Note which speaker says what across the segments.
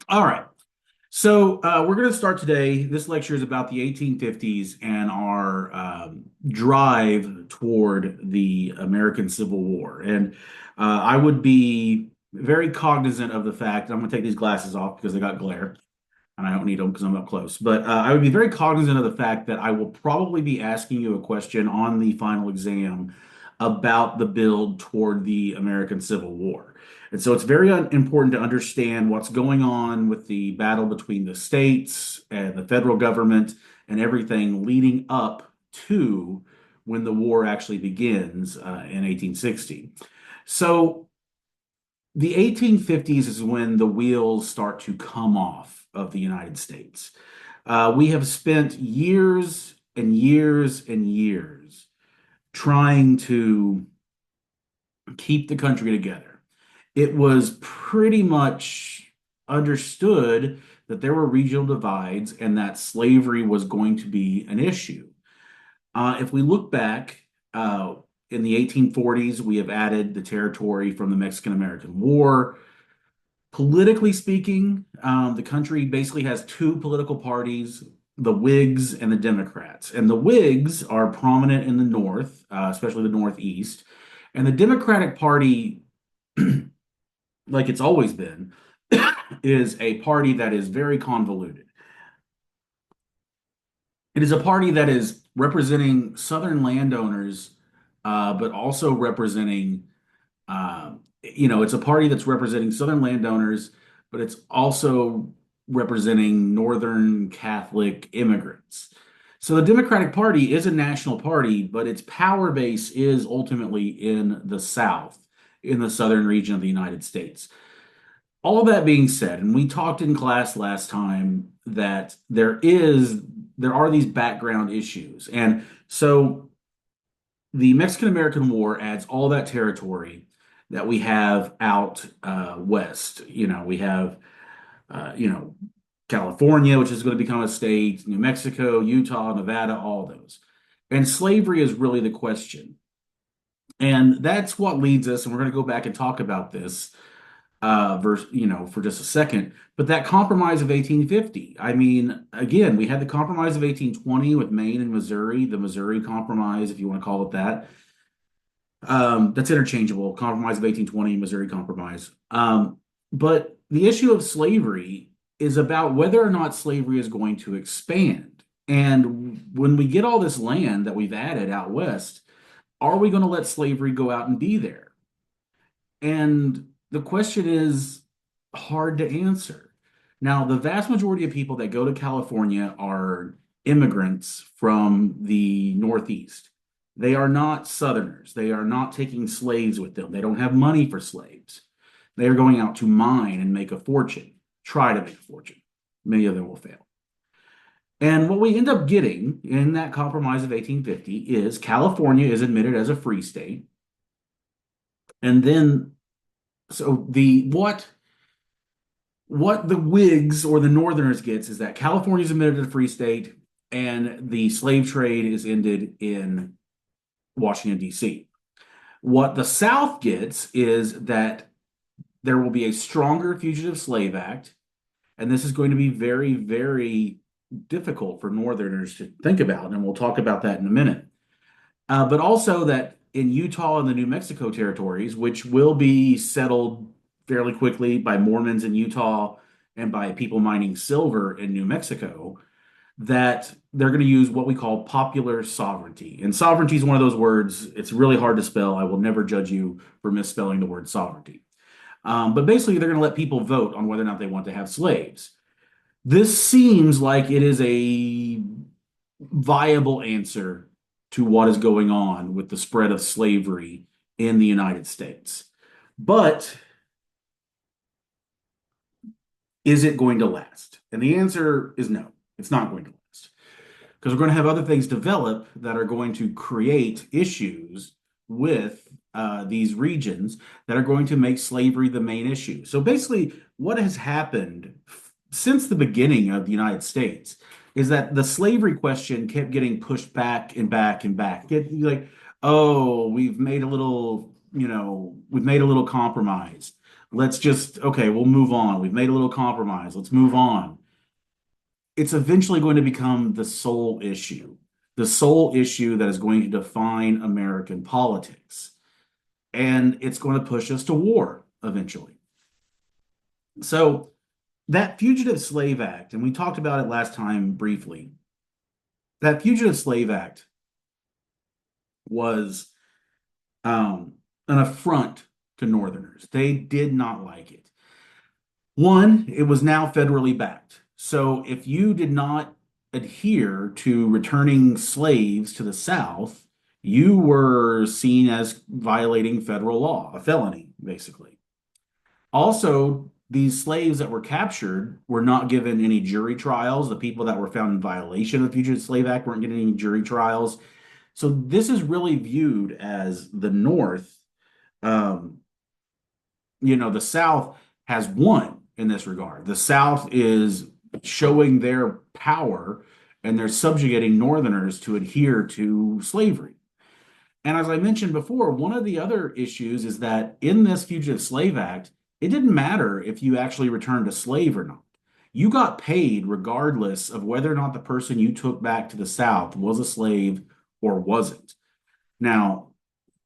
Speaker 1: All right. So we're going to start today. This lecture is about the 1850s and our drive toward the American Civil War. And I would be very cognizant of the fact, I'm going to take these glasses off because they got glare and I don't need them because I'm up close. But I would be very cognizant of the fact that I will probably be asking you a question on the final exam about the build toward the American Civil War. And so it's very important to understand what's going on with the battle between the states and the federal government and everything leading up to when the war actually begins in 1860. So the 1850s is when the wheels start to come off of the United States. We have spent years and years and years trying to keep the country together. It was pretty much understood that there were regional divides and that slavery was going to be an issue. If we look back in the 1840s, we have added the territory from the Mexican American War. Politically speaking, the country basically has two political parties, the Whigs and the Democrats. And the Whigs are prominent in the North, especially the Northeast. And the Democratic Party, like it's always been, is a party that is very convoluted. It is a party that is representing Southern landowners, but also representing it's a party that's representing Southern landowners, but it's also representing Northern Catholic immigrants. So the Democratic Party is a national party, but its power base is ultimately in the South, in the southern region of the United States. All that being said, and we talked in class last time that there are these background issues. And so the Mexican American War adds all that territory that we have out west. We have, California, which is going to become a state, New Mexico, Utah, Nevada, all those. And slavery is really the question. And that's what leads us, and we're going to go back and talk about this for just a second. But that compromise of 1850, I mean, again, we had the compromise of 1820 with Maine and Missouri, the Missouri Compromise, if you want to call it that. That's interchangeable. Compromise of 1820, Missouri Compromise. But the issue of slavery is about whether or not slavery is going to expand. And when we get all this land that we've added out west, are we going to let slavery go out and be there? And the question is hard to answer. Now, the vast majority of people that go to California are immigrants from the Northeast. They are not Southerners. They are not taking slaves with them. They don't have money for slaves. They are going out to mine and make a fortune, try to make a fortune. Many of them will fail. And what we end up getting in that compromise of 1850 is California is admitted as a free state. And then, so the what the Whigs or the Northerners gets is that California is admitted as a free state and the slave trade is ended in Washington, D.C. What the South gets is that there will be a stronger Fugitive Slave Act, and this is going to be very, very difficult for Northerners to think about, and we'll talk about that in a minute. But also that in Utah and the New Mexico territories, which will be settled fairly quickly by Mormons in Utah and by people mining silver in New Mexico, that they're going to use what we call popular sovereignty. And sovereignty is one of those words, it's really hard to spell. I will never judge you for misspelling the word sovereignty. But basically, they're going to let people vote on whether or not they want to have slaves. This seems like it is a viable answer to what is going on with the spread of slavery in the United States. But is it going to last? And the answer is no, it's not going to last. Because we're going to have other things develop that are going to create issues with these regions that are going to make slavery the main issue. So basically, what has happened since the beginning of the United States is that the slavery question kept getting pushed back and back and back. Like, oh, we've made a little compromise. let's just, okay, we'll move on. We've made a little compromise. Let's move on. It's eventually going to become the sole issue that is going to define American politics. And it's going to push us to war eventually. So, that Fugitive Slave Act, and we talked about it last time briefly, that Fugitive Slave Act was an affront to Northerners. They did not like it. One, it was now federally backed. So if you did not adhere to returning slaves to the South, you were seen as violating federal law, a felony, basically. Also, these slaves that were captured were not given any jury trials. The people that were found in violation of the Fugitive Slave Act weren't getting any jury trials. So this is really viewed as the North, um, the South has won in this regard. The South is showing their power and they're subjugating Northerners to adhere to slavery. And as I mentioned before, one of the other issues is that in this Fugitive Slave Act, it didn't matter if you actually returned a slave or not. You got paid regardless of whether or not the person you took back to the South was a slave or wasn't. Now,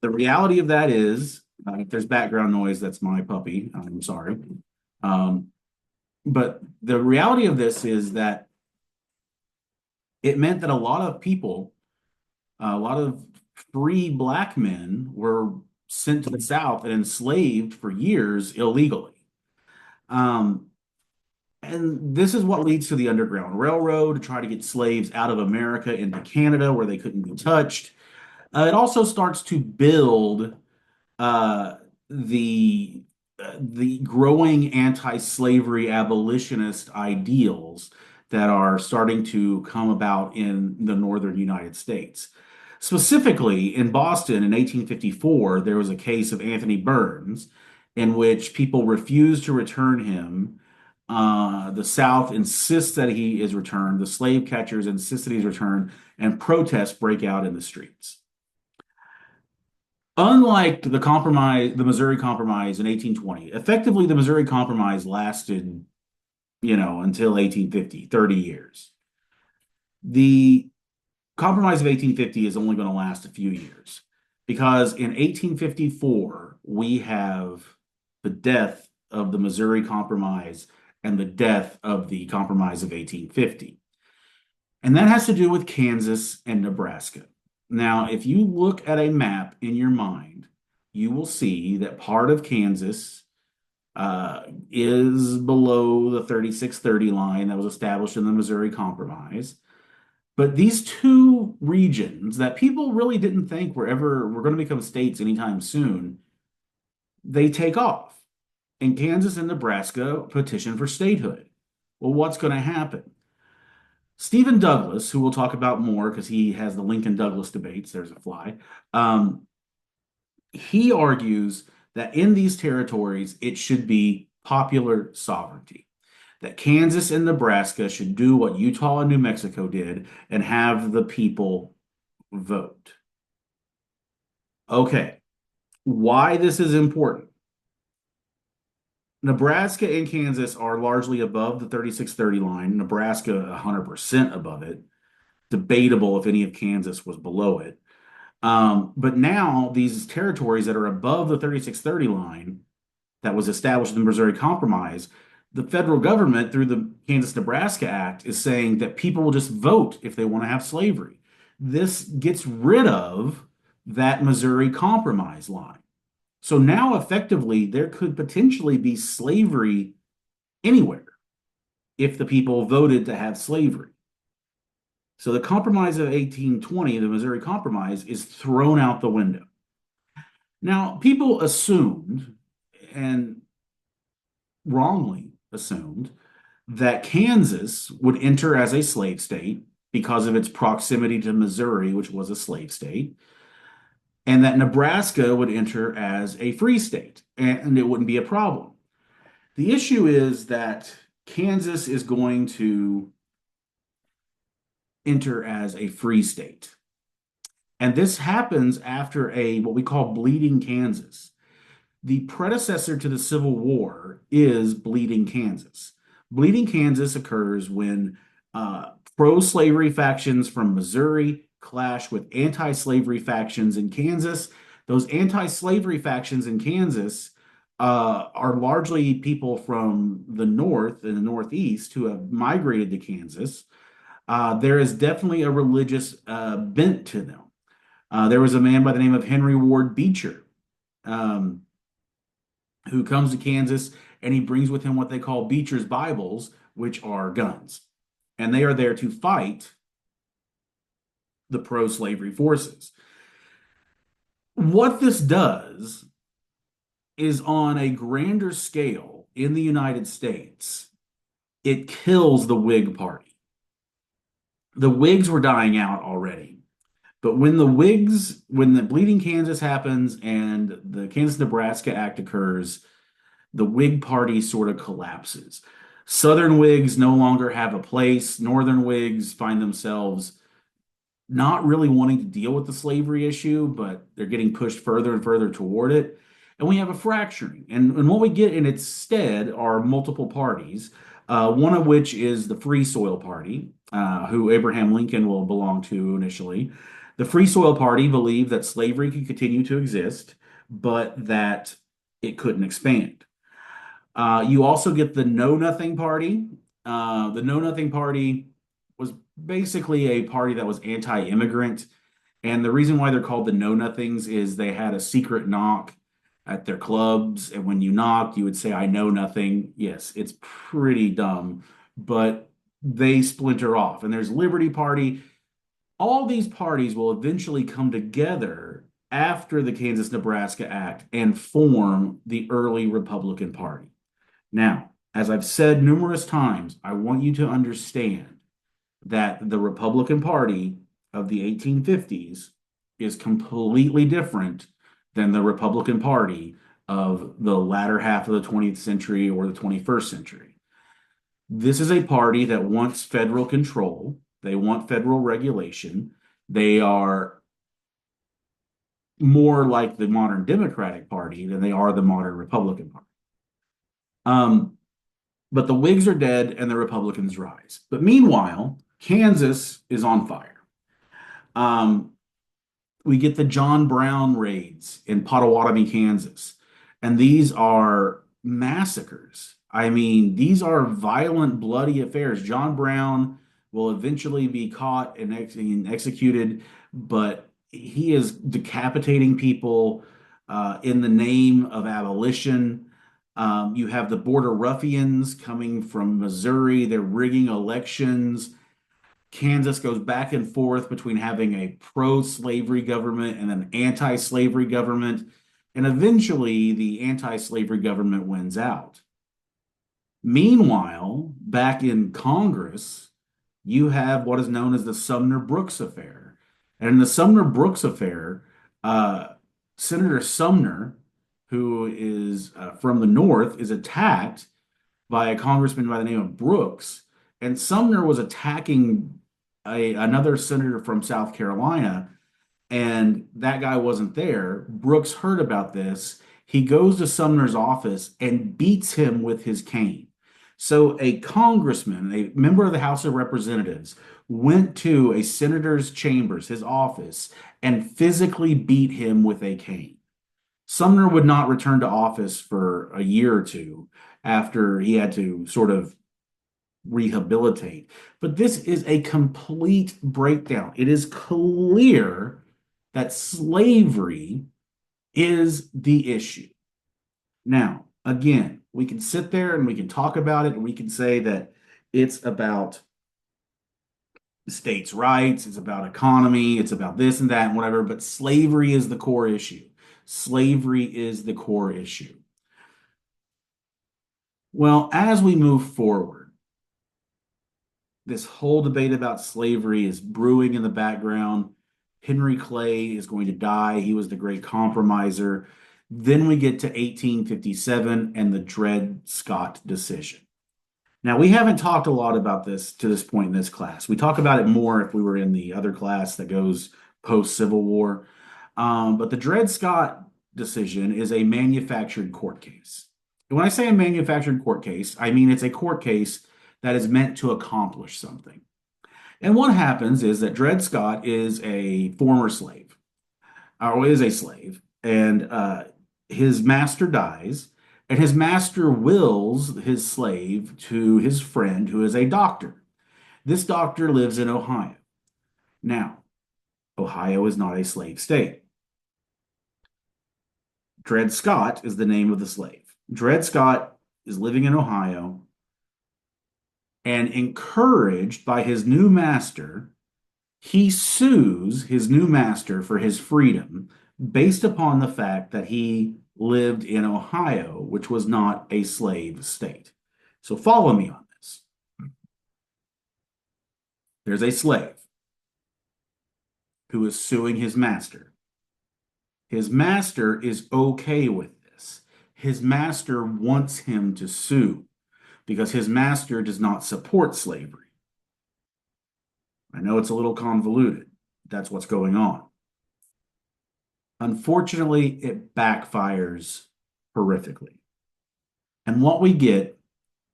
Speaker 1: the reality of that is, if there's background noise, that's my puppy. I'm sorry. Um, but the reality of this is that it meant that a lot of people, a lot of free black men were sent to the South and enslaved for years illegally. Um, and this is what leads to the Underground Railroad to try to get slaves out of America into Canada where they couldn't be touched. It also starts to build uh, the the growing anti-slavery abolitionist ideals that are starting to come about in the northern United States. Specifically, in Boston in 1854, there was a case of Anthony Burns in which people refused to return him. The South insists that he is returned. The slave catchers insist that he's returned, and protests break out in the streets. Unlike the Missouri Compromise in 1820, effectively the Missouri Compromise lasted, until 1850, 30 years. The Compromise of 1850 is only going to last a few years because in 1854, we have the death of the Missouri Compromise and the death of the Compromise of 1850. And that has to do with Kansas and Nebraska. Now, if you look at a map in your mind, you will see that part of Kansas is below the 3630 line that was established in the Missouri Compromise. But these two regions that people really didn't think were going to become states anytime soon, they take off. And Kansas and Nebraska petition for statehood. Well, what's going to happen? Stephen Douglas, who we'll talk about more because he has the Lincoln Douglas debates, there's a fly. He argues that in these territories, it should be popular sovereignty, that Kansas and Nebraska should do what Utah and New Mexico did and have the people vote. Okay, why this is important. Nebraska and Kansas are largely above the 3630 line. Nebraska 100% above it. Debatable if any of Kansas was below it. But now these territories that are above the 3630 line that was established in the Missouri Compromise, the federal government through the Kansas-Nebraska Act is saying that people will just vote if they want to have slavery. This gets rid of that Missouri Compromise line. So now effectively there could potentially be slavery anywhere if the people voted to have slavery. So the Compromise of 1820, the Missouri Compromise, is thrown out the window. Now, people assumed, and wrongly assumed, that Kansas would enter as a slave state because of its proximity to Missouri, which was a slave state, and that Nebraska would enter as a free state, and it wouldn't be a problem. The issue is that Kansas is going to enter as a free state. And this happens after what we call Bleeding Kansas. The predecessor to the Civil War is Bleeding Kansas. Bleeding Kansas occurs when pro-slavery factions from Missouri clash with anti-slavery factions in Kansas. Those anti-slavery factions in Kansas are largely people from the North and the Northeast who have migrated to Kansas. There is definitely a religious bent to them. There was a man by the name of Henry Ward Beecher, um, who comes to Kansas and he brings with him what they call Beecher's Bibles, which are guns. And they are there to fight the pro slavery forces. What this does is on a grander scale in the United States, it kills the Whig Party. The Whigs were dying out already. But when the Bleeding Kansas happens and the Kansas-Nebraska Act occurs, the Whig Party sort of collapses. Southern Whigs no longer have a place. Northern Whigs find themselves not really wanting to deal with the slavery issue, but they're getting pushed further and further toward it. And we have a fracturing. And what we get in its stead are multiple parties, one of which is the Free Soil Party, who Abraham Lincoln will belong to initially. The Free Soil Party believed that slavery could continue to exist, but that it couldn't expand. You also get the Know Nothing Party. The Know Nothing Party was basically a party that was anti-immigrant. And the reason why they're called the Know Nothings is they had a secret knock at their clubs. And when you knocked, you would say, I know nothing. Yes, it's pretty dumb, but they splinter off. And there's Liberty Party. All these parties will eventually come together after the Kansas-Nebraska Act and form the early Republican Party. Now, as I've said numerous times, I want you to understand that the Republican Party of the 1850s is completely different than the Republican Party of the latter half of the 20th century or the 21st century. This is a party that wants federal control. They want federal regulation. They are more like the modern Democratic Party than they are the modern Republican Party. But the Whigs are dead and the Republicans rise. But meanwhile, Kansas is on fire. We get the John Brown raids in Pottawatomie, Kansas, and these are massacres. I mean, these are violent, bloody affairs. John Brown will eventually be caught and executed, but he is decapitating people in the name of abolition. You have the Border Ruffians coming from Missouri. They're rigging elections. Kansas goes back and forth between having a pro-slavery government and an anti-slavery government. And eventually, the anti-slavery government wins out. Meanwhile, back in Congress, you have what is known as the Sumner-Brooks Affair. And in the Sumner-Brooks Affair, Senator Sumner, who is from the North, is attacked by a congressman by the name of Brooks. And Sumner was attacking another senator from South Carolina, and that guy wasn't there. Brooks heard about this. He goes to Sumner's office and beats him with his cane. So a congressman, a member of the House of Representatives, went to a senator's chambers, his office, and physically beat him with a cane. Sumner would not return to office for a year or two after he had to sort of rehabilitate. But this is a complete breakdown. It is clear that slavery is the issue. Now, again, we can sit there and we can talk about it and we can say that it's about states' rights, it's about economy, it's about this and that and whatever, but slavery is the core issue. Slavery is the core issue. Well, as we move forward, this whole debate about slavery is brewing in the background. Henry Clay is going to die. He was the great compromiser. Then we get to 1857 and the Dred Scott decision. Now, we haven't talked a lot about this to this point in this class. We talk about it more if we were in the other class that goes post-Civil War. But the Dred Scott decision is a manufactured court case. And when I say a manufactured court case, I mean it's a court case that is meant to accomplish something. And what happens is that Dred Scott is a former slave, or is a slave, and his master dies, and his master wills his slave to his friend who is a doctor. This doctor lives in Ohio. Now, Ohio is not a slave state. Dred Scott is the name of the slave. Dred Scott is living in Ohio and encouraged by his new master, he sues his new master for his freedom based upon the fact that he lived in Ohio, which was not a slave state. So follow me on this. There's a slave who is suing his master. His master is okay with this. His master wants him to sue because his master does not support slavery. I know it's a little convoluted. That's what's going on. Unfortunately, it backfires horrifically. And what we get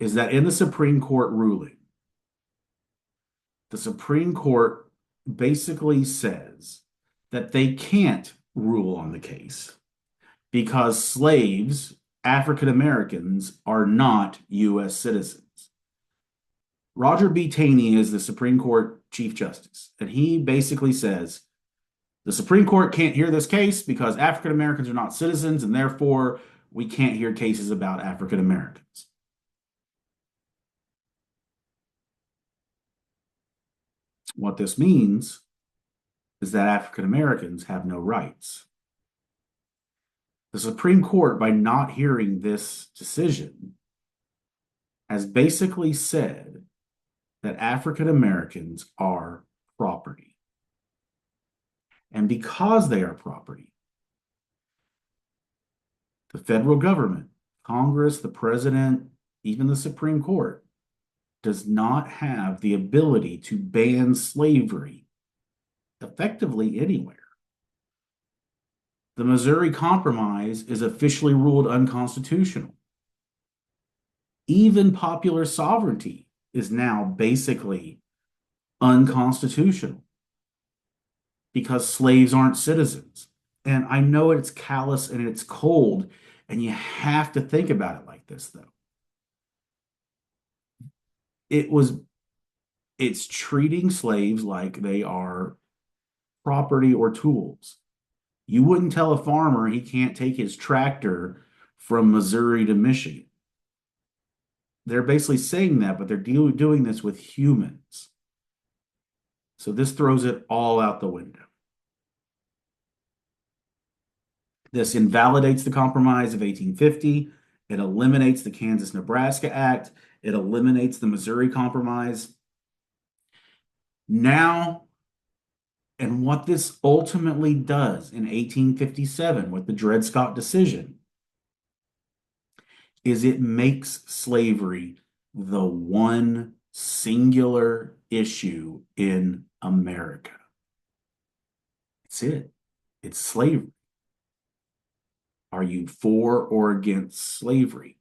Speaker 1: is that in the Supreme Court ruling, the Supreme Court basically says that they can't rule on the case because slaves, African Americans, are not U.S. citizens. Roger B. Taney is the Supreme Court Chief Justice, and he basically says the Supreme Court can't hear this case because African Americans are not citizens, and therefore we can't hear cases about African Americans. What this means is that African Americans have no rights. The Supreme Court, by not hearing this decision, has basically said that African Americans are property. And because they are property, the federal government, Congress, the president, even the Supreme Court, does not have the ability to ban slavery effectively anywhere. The Missouri Compromise is officially ruled unconstitutional. Even popular sovereignty is now basically unconstitutional because slaves aren't citizens. And I know it's callous and it's cold, and you have to think about it like this, though. It's treating slaves like they are property or tools. You wouldn't tell a farmer he can't take his tractor from Missouri to Michigan. They're basically saying that, but they're doing this with humans. So this throws it all out the window. This invalidates the Compromise of 1850. It eliminates the Kansas-Nebraska Act. It eliminates the Missouri Compromise. Now, and what this ultimately does in 1857 with the Dred Scott decision is it makes slavery the one singular issue in America. It's it. It's slavery. Are you for or against slavery?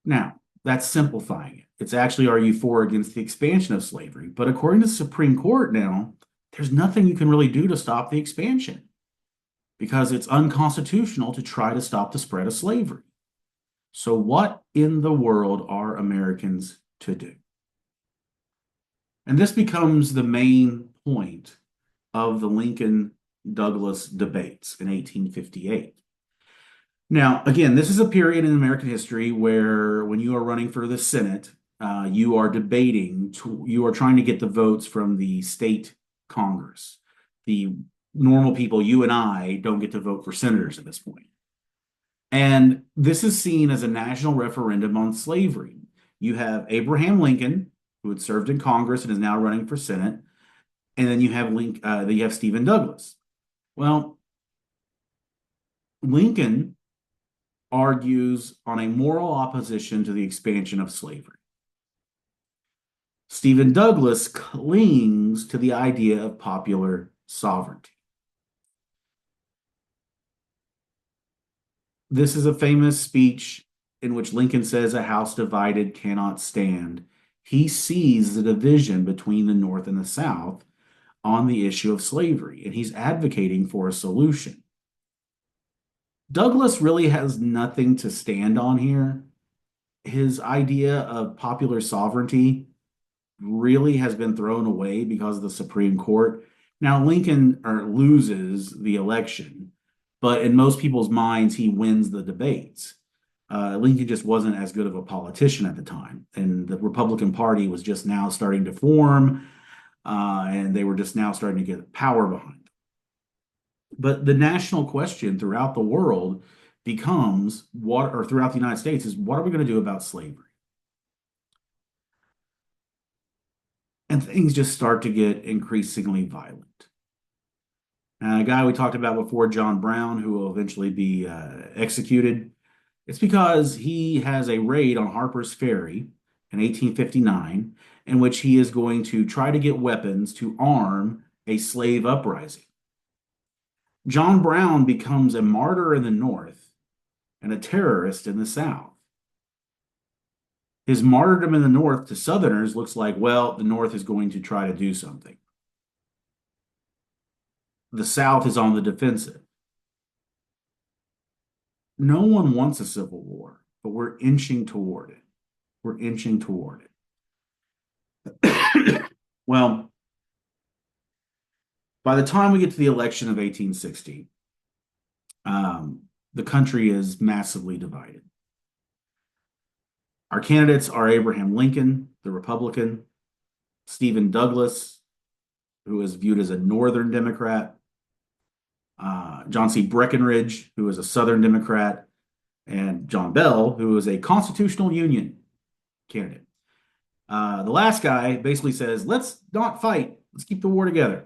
Speaker 1: Now, that's simplifying it. It's actually, are you for or against the expansion of slavery? But according to the Supreme Court now, there's nothing you can really do to stop the expansion because it's unconstitutional to try to stop the spread of slavery. So what in the world are Americans to do? And this becomes the main point of the Lincoln-Douglas debates in 1858. Now, again, this is a period in American history where when you are running for the Senate, you are debating, you are trying to get the votes from the state Congress. The normal people, you and I, don't get to vote for senators at this point. And this is seen as a national referendum on slavery. You have Abraham Lincoln, who had served in Congress and is now running for Senate, and then you have Stephen Douglas. Well, Lincoln argues on a moral opposition to the expansion of slavery. Stephen Douglas clings to the idea of popular sovereignty. This is a famous speech in which Lincoln says, "A house divided cannot stand." He sees the division between the North and the South on the issue of slavery, and he's advocating for a solution. Douglas really has nothing to stand on here. His idea of popular sovereignty really has been thrown away because of the Supreme Court. Now, Lincoln loses the election, but in most people's minds, he wins the debates. Lincoln just wasn't as good of a politician at the time, and the Republican Party was just now starting to form, and they were just now starting to get power behind them. But the national question throughout the world becomes what, or throughout the United States, is what are we going to do about slavery? And things just start to get increasingly violent. A guy we talked about before, John Brown, who will eventually be executed, it's because he has a raid on Harper's Ferry in 1859, in which he is going to try to get weapons to arm a slave uprising. John Brown becomes a martyr in the North and a terrorist in the South. His martyrdom in the North to Southerners looks like, well, the North is going to try to do something. The South is on the defensive. No one wants a civil war, but we're inching toward it. We're inching toward it. Well, by the time we get to the election of 1860, the country is massively divided. Our candidates are Abraham Lincoln, the Republican, Stephen Douglas, who is viewed as a Northern Democrat, John C. Breckinridge, who is a Southern Democrat, and John Bell, who is a Constitutional Union candidate. The last guy basically says, let's not fight. Let's keep the war together.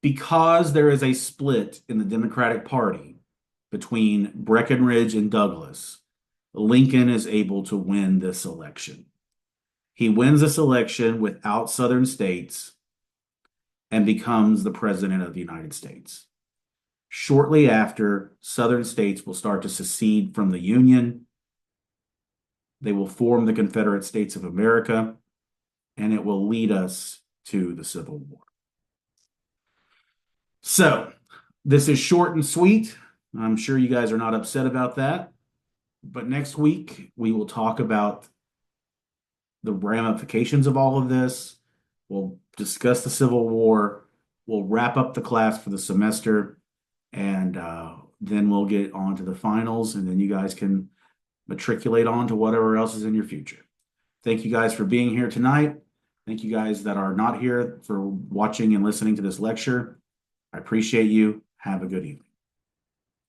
Speaker 1: Because there is a split in the Democratic Party between Breckinridge and Douglas, Lincoln is able to win this election. He wins this election without Southern states and becomes the president of the United States. Shortly after, Southern states will start to secede from the Union. They will form the Confederate States of America, and it will lead us to the Civil War. So, this is short and sweet. I'm sure you guys are not upset about that. But next week, we will talk about the ramifications of all of this. We'll discuss the Civil War. We'll wrap up the class for the semester, and then we'll get on to the finals, and then you guys can matriculate on to whatever else is in your future. Thank you guys for being here tonight. Thank you guys that are not here for watching and listening to this lecture. I appreciate you. Have a good evening.